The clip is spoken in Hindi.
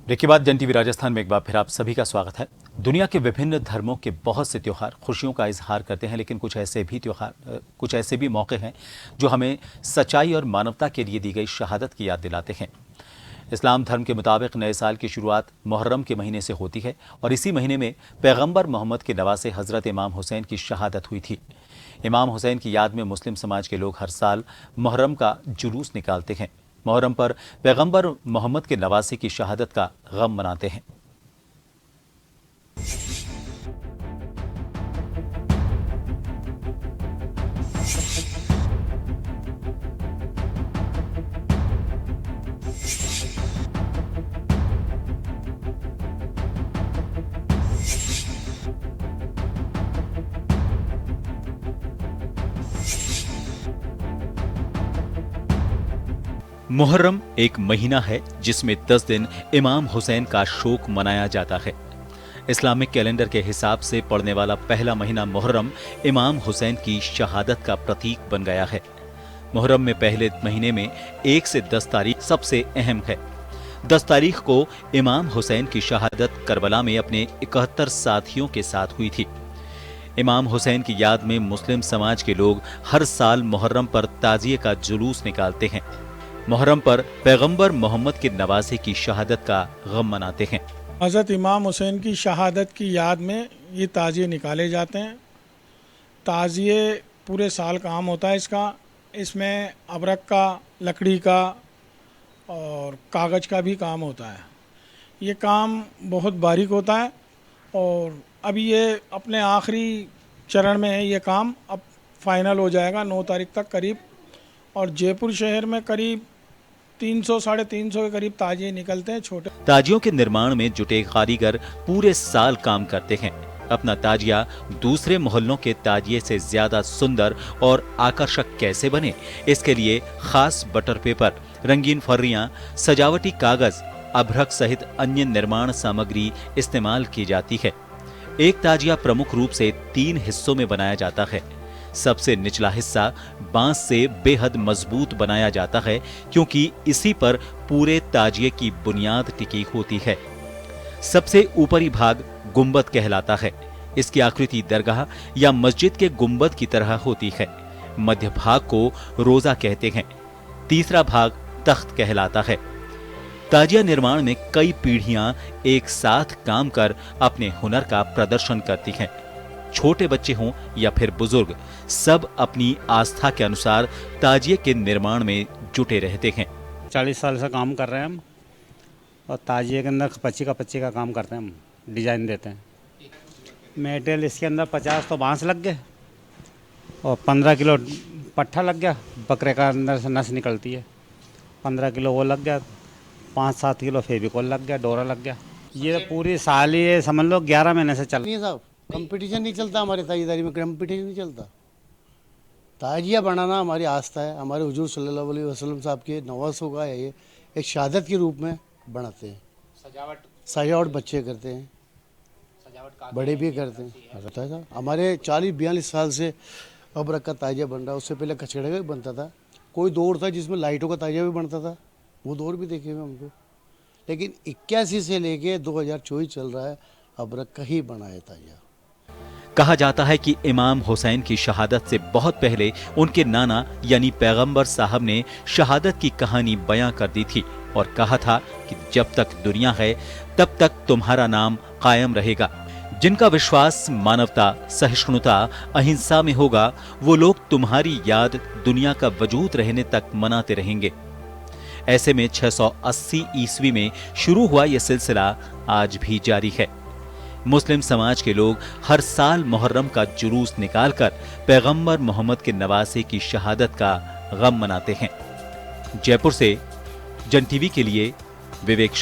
ब्रेक के बाद जन टीवी राजस्थान में एक बार फिर आप सभी का स्वागत है। दुनिया के विभिन्न धर्मों के बहुत से त्योहार खुशियों का इजहार करते हैं, लेकिन कुछ ऐसे भी मौके हैं जो हमें सच्चाई और मानवता के लिए दी गई शहादत की याद दिलाते हैं। इस्लाम धर्म के मुताबिक नए साल की शुरुआत मुहर्रम के महीने से होती है और इसी महीने में पैगंबर मोहम्मद के नवासे हजरत इमाम हुसैन की शहादत हुई थी। इमाम हुसैन की याद में मुस्लिम समाज के लोग हर साल मुहर्रम का जुलूस निकालते हैं। मुहर्रम पर पैगंबर मोहम्मद के नवासे की शहादत का गम मनाते हैं। मुहर्रम एक महीना है जिसमें 10 दिन इमाम हुसैन का शोक मनाया जाता है। इस्लामिक कैलेंडर के हिसाब से पड़ने वाला पहला महीना मुहर्रम इमाम हुसैन की शहादत का प्रतीक बन गया है। मुहर्रम में पहले महीने में 1 से 10 तारीख सबसे अहम है। 10 तारीख को इमाम हुसैन की शहादत करबला में अपने 71 साथियों के साथ हुई थी। इमाम हुसैन की याद में मुस्लिम समाज के लोग हर साल मुहर्रम पर ताजिए का जुलूस निकालते हैं। मुहर्रम पर पैगंबर मोहम्मद के नवासे की शहादत का गम मनाते हैं। हज़रत इमाम हुसैन की शहादत की याद में ये ताज़िए निकाले जाते हैं। ताज़िए पूरे साल काम होता है इसमें अबरक का, लकड़ी का और कागज़ का भी काम होता है। ये काम बहुत बारीक होता है और अभी ये अपने आखिरी चरण में है। ये काम अब फाइनल हो जाएगा 9 तारीख तक करीब, और जयपुर शहर में करीब 300-350 के करीब ताजिए निकलते हैं। छोटे ताजियों के निर्माण में जुटे कारीगर पूरे साल काम करते हैं। अपना ताजिया दूसरे मोहल्लों के ताजिए से ज्यादा सुंदर और आकर्षक कैसे बने, इसके लिए खास बटर पेपर, रंगीन फर्रियां, सजावटी कागज, अभ्रक सहित अन्य निर्माण सामग्री इस्तेमाल की जाती है। एक ताजिया प्रमुख रूप से 3 हिस्सों में बनाया जाता है। सबसे निचला हिस्सा बांस से बेहद मजबूत बनाया जाता है क्योंकि इसी पर पूरे ताजिए की बुनियाद टिकी होती है। सबसे ऊपरी भाग गुंबद कहलाता है। इसकी आकृति दरगाह या मस्जिद के गुंबद की तरह होती है। मध्य भाग को रोजा कहते हैं। तीसरा भाग तख्त कहलाता है। ताजिया निर्माण में कई पीढ़ियां एक साथ काम कर अपने हुनर का प्रदर्शन करती हैं। छोटे बच्चे हों या फिर बुजुर्ग, सब अपनी आस्था के अनुसार ताजिए के निर्माण में जुटे रहते हैं। 40 साल से काम कर रहे हैं हम, और ताजिए के अंदर पच्ची का काम करते हैं हम, डिजाइन देते हैं। मेटेरियल इसके अंदर 50 तो बांस लग गए और 15 किलो पट्ठा लग गया। बकरे का अंदर से नस निकलती है, 15 किलो वो लग गया। 5-7 किलो फेविकोल लग गया, डोरा लग गया। ये पूरी साल ही समझ लो 11 महीने से चल रही है साहब। कंपटीशन नहीं चलता हमारे ताजीदारी में, कंपटीशन नहीं चलता। ताजिया बनाना हमारी आस्था है। हमारे हुजूर सल्लल्लाहु अलैहि वसल्लम साहब के नवासों का ये एक शहादत के रूप में बनाते हैं। सजावट बच्चे करते हैं, बड़े भी करते हैं। पता है हमारे 40-42 साल से अबरक का ताजिया बन रहा है। उससे पहले कचड़े का भी बनता था। कोई दौर था जिसमें लाइटों का ताजिया भी बनता था, वो दौर भी देखे हुए हमको। लेकिन 81 से लेके 2024 चल रहा है, अबरक का ही बना है ताजिया। कहा जाता है कि इमाम हुसैन की शहादत से बहुत पहले उनके नाना यानी पैगंबर साहब ने शहादत की कहानी बयां कर दी थी और कहा था कि जब तक दुनिया है तब तक तुम्हारा नाम कायम रहेगा। जिनका विश्वास मानवता, सहिष्णुता, अहिंसा में होगा, वो लोग तुम्हारी याद दुनिया का वजूद रहने तक मनाते रहेंगे। ऐसे में 680 ईस्वी में शुरू हुआ यह सिलसिला आज भी जारी है। मुस्लिम समाज के लोग हर साल मुहर्रम का जुलूस निकालकर पैगंबर मोहम्मद के नवासे की शहादत का गम मनाते हैं। जयपुर से जन टीवी के लिए विवेक।